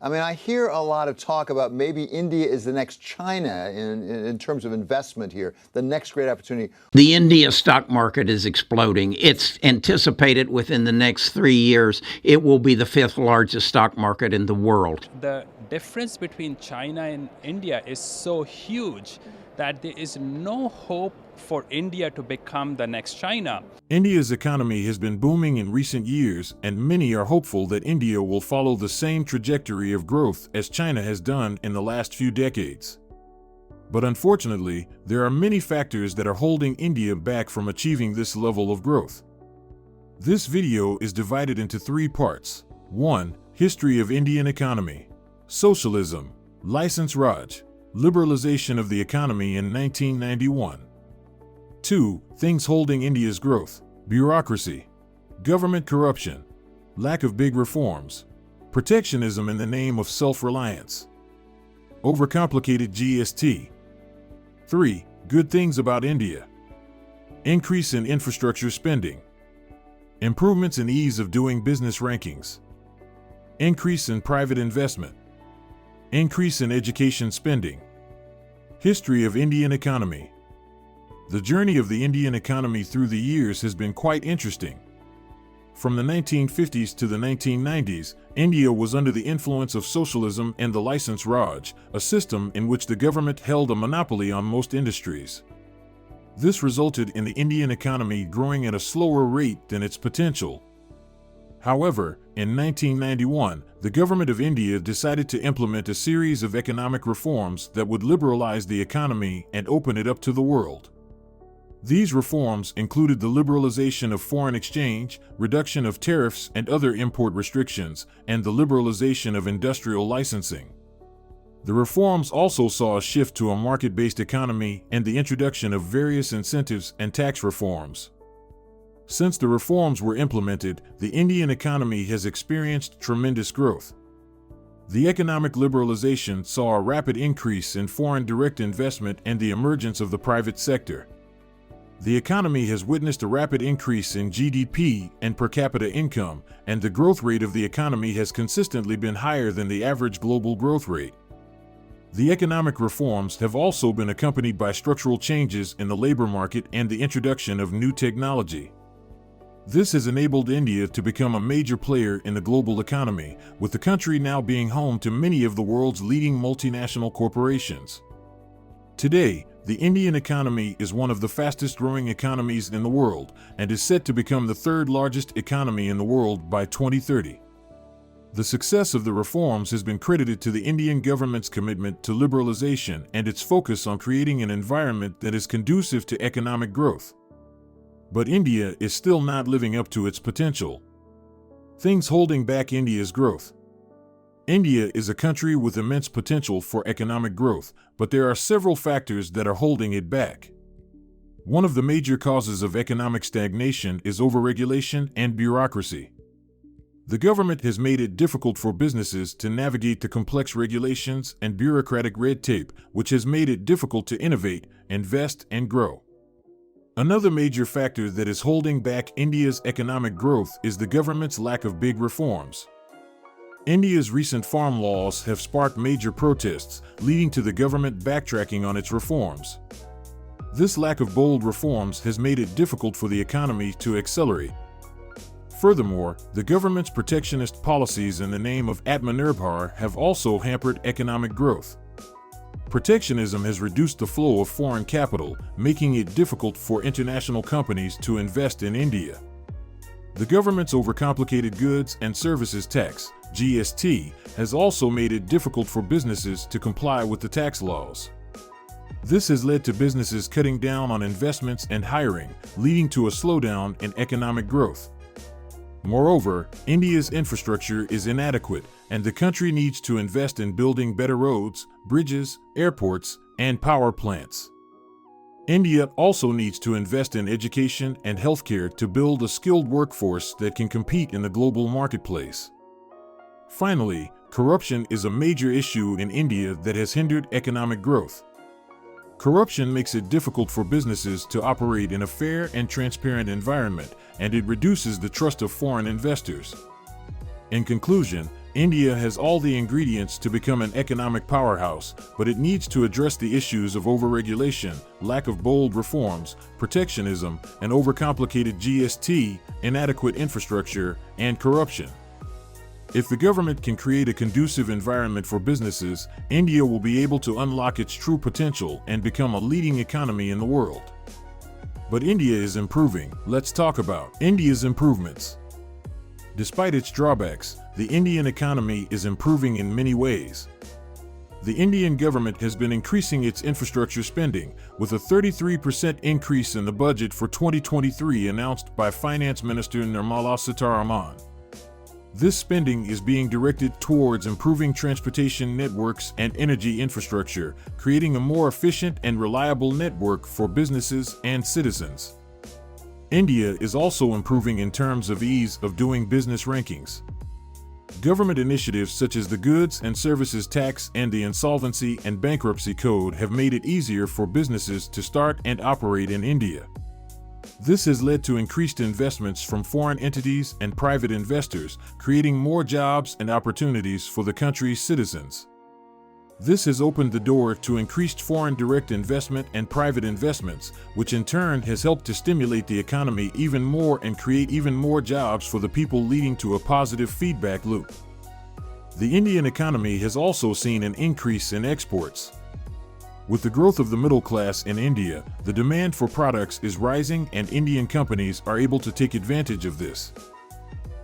I mean, I hear a lot of talk about maybe India is the next China in terms of investment here, the next great opportunity. The India stock market is exploding. It's anticipated within the next 3 years, it will be the fifth largest stock market in the world. The difference between China and India is so huge that there is no hope for India to become the next China. India's economy has been booming in recent years, and many are hopeful that India will follow the same trajectory of growth as China has done in the last few decades. But unfortunately, there are many factors that are holding India back from achieving this level of growth. This video is divided into 3 parts. 1. History of Indian economy. Socialism. License Raj. Liberalization of the economy in 1991. 2. Things holding India's growth. Bureaucracy. Government corruption. Lack of big reforms. Protectionism in the name of self-reliance. Overcomplicated GST. 3. Good things about India. Increase in infrastructure spending. Improvements in ease of doing business rankings. Increase in private investment. Increase in education spending. History of Indian economy. The journey of the Indian economy through the years has been quite interesting. From the 1950s to the 1990s, India was under the influence of socialism and the License Raj, a system in which the government held a monopoly on most industries. This resulted in the Indian economy growing at a slower rate than its potential. However, in 1991, the government of India decided to implement a series of economic reforms that would liberalize the economy and open it up to the world. These reforms included the liberalization of foreign exchange, reduction of tariffs and other import restrictions, and the liberalization of industrial licensing. The reforms also saw a shift to a market-based economy and the introduction of various incentives and tax reforms. Since the reforms were implemented, the Indian economy has experienced tremendous growth. The economic liberalization saw a rapid increase in foreign direct investment and the emergence of the private sector. The economy has witnessed a rapid increase in GDP and per capita income, and the growth rate of the economy has consistently been higher than the average global growth rate. The economic reforms have also been accompanied by structural changes in the labor market and the introduction of new technology. This has enabled India to become a major player in the global economy, with the country now being home to many of the world's leading multinational corporations. Today, the Indian economy is one of the fastest-growing economies in the world and is set to become the 3rd largest economy in the world by 2030. The success of the reforms has been credited to the Indian government's commitment to liberalization and its focus on creating an environment that is conducive to economic growth. But India is still not living up to its potential. Things holding back India's growth. India is a country with immense potential for economic growth, but there are several factors that are holding it back. One of the major causes of economic stagnation is overregulation and bureaucracy. The government has made it difficult for businesses to navigate the complex regulations and bureaucratic red tape, which has made it difficult to innovate, invest, and grow. Another major factor that is holding back India's economic growth is the government's lack of big reforms. India's recent farm laws have sparked major protests, leading to the government backtracking on its reforms. This lack of bold reforms has made it difficult for the economy to accelerate. Furthermore, the government's protectionist policies in the name of Atmanirbhar have also hampered economic growth. Protectionism has reduced the flow of foreign capital, making it difficult for international companies to invest in India. The government's overcomplicated goods and services tax, GST, has also made it difficult for businesses to comply with the tax laws. This has led to businesses cutting down on investments and hiring, leading to a slowdown in economic growth. Moreover, India's infrastructure is inadequate, and the country needs to invest in building better roads, bridges, airports, and power plants. India also needs to invest in education and healthcare to build a skilled workforce that can compete in the global marketplace. Finally, corruption is a major issue in India that has hindered economic growth. Corruption makes it difficult for businesses to operate in a fair and transparent environment, and it reduces the trust of foreign investors. In conclusion, India has all the ingredients to become an economic powerhouse, but it needs to address the issues of overregulation, lack of bold reforms, protectionism, and overcomplicated GST, inadequate infrastructure, and corruption. If the government can create a conducive environment for businesses, India will be able to unlock its true potential and become a leading economy in the world. But India is improving. Let's talk about India's improvements. Despite its drawbacks, the Indian economy is improving in many ways. The Indian government has been increasing its infrastructure spending, with a 33% increase in the budget for 2023 announced by Finance Minister Nirmala Sitharaman. This spending is being directed towards improving transportation networks and energy infrastructure, creating a more efficient and reliable network for businesses and citizens. India is also improving in terms of ease of doing business rankings. Government initiatives such as the Goods and Services Tax and the Insolvency and Bankruptcy Code have made it easier for businesses to start and operate in India. This has led to increased investments from foreign entities and private investors, creating more jobs and opportunities for the country's citizens. This has opened the door to increased foreign direct investment and private investments, which in turn has helped to stimulate the economy even more and create even more jobs for the people, leading to a positive feedback loop. The Indian economy has also seen an increase in exports. With the growth of the middle class in India, the demand for products is rising and Indian companies are able to take advantage of this.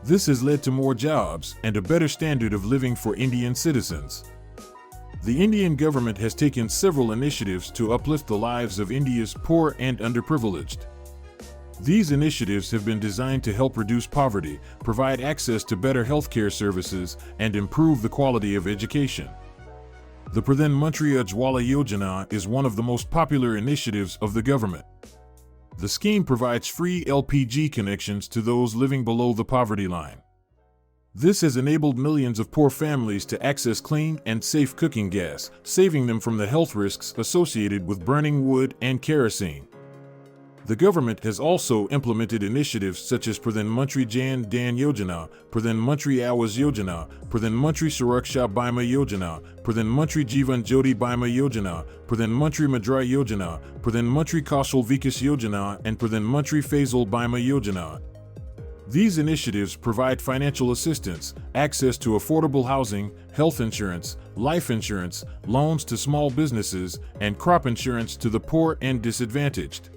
This has led to more jobs and a better standard of living for Indian citizens. The Indian government has taken several initiatives to uplift the lives of India's poor and underprivileged. These initiatives have been designed to help reduce poverty, provide access to better healthcare services, and improve the quality of education. The Pradhan Mantri Ujjwala Yojana is one of the most popular initiatives of the government. The scheme provides free LPG connections to those living below the poverty line. This has enabled millions of poor families to access clean and safe cooking gas, saving them from the health risks associated with burning wood and kerosene. The government has also implemented initiatives such as Pradhan Mantri Jan Dhan Yojana, Pradhan Mantri Awas Yojana, Pradhan Mantri Suraksha Bima Yojana, Pradhan Mantri Jivan Jyoti Bima Yojana, Pradhan Mantri Mudra Yojana, Pradhan Mantri Kaushal Vikas Yojana, and Pradhan Mantri Faisal Bima Yojana. These initiatives provide financial assistance, access to affordable housing, health insurance, life insurance, loans to small businesses, and crop insurance to the poor and disadvantaged.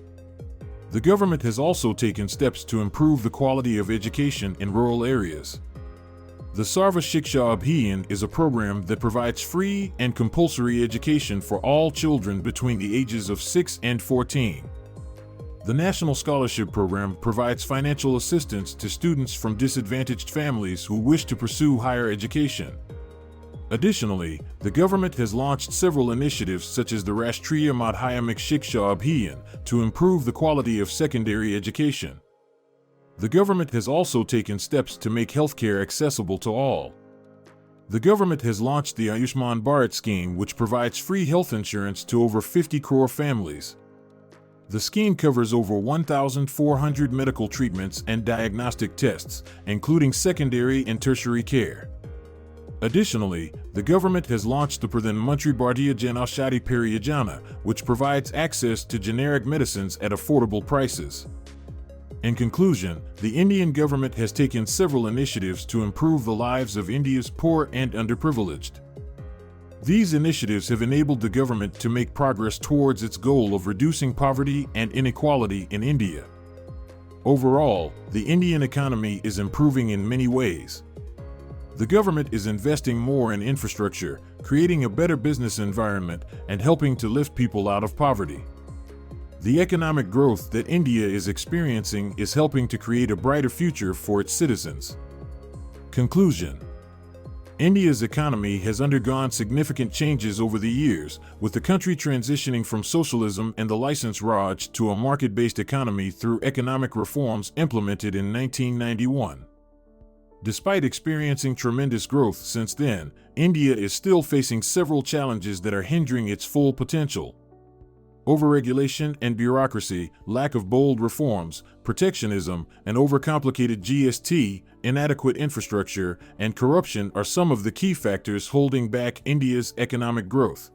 The government has also taken steps to improve the quality of education in rural areas. The Sarva Shiksha Abhiyan is a program that provides free and compulsory education for all children between the ages of 6 and 14. The National Scholarship Program provides financial assistance to students from disadvantaged families who wish to pursue higher education. Additionally, the government has launched several initiatives such as the Rashtriya Madhyamik Shiksha Abhiyan to improve the quality of secondary education. The government has also taken steps to make healthcare accessible to all. The government has launched the Ayushman Bharat scheme, which provides free health insurance to over 50 crore families. The scheme covers over 1,400 medical treatments and diagnostic tests, including secondary and tertiary care. Additionally, the government has launched the Pradhan Mantri Bharatiya Jan Aushadhi Pariyojana, which provides access to generic medicines at affordable prices. In conclusion, the Indian government has taken several initiatives to improve the lives of India's poor and underprivileged. These initiatives have enabled the government to make progress towards its goal of reducing poverty and inequality in India. Overall, the Indian economy is improving in many ways. The government is investing more in infrastructure, creating a better business environment, and helping to lift people out of poverty. The economic growth that India is experiencing is helping to create a brighter future for its citizens. Conclusion: India's economy has undergone significant changes over the years, with the country transitioning from socialism and the license Raj to a market-based economy through economic reforms implemented in 1991. Despite experiencing tremendous growth since then, India is still facing several challenges that are hindering its full potential. overregulation and bureaucracy, lack of bold reforms, protectionism, and overcomplicated GST, inadequate infrastructure, and corruption are some of the key factors holding back India's economic growth.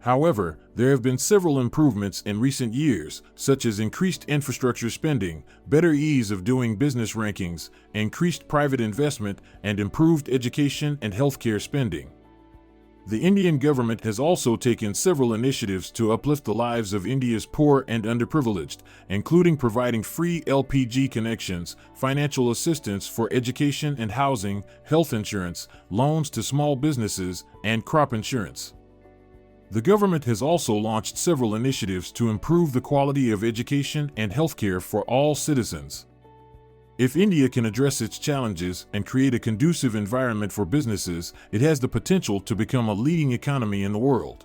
However, there have been several improvements in recent years, such as increased infrastructure spending, better ease of doing business rankings, increased private investment, and improved education and healthcare spending. The Indian government has also taken several initiatives to uplift the lives of India's poor and underprivileged, including providing free LPG connections, financial assistance for education and housing, health insurance, loans to small businesses, and crop insurance. The government has also launched several initiatives to improve the quality of education and healthcare for all citizens. If India can address its challenges and create a conducive environment for businesses, it has the potential to become a leading economy in the world.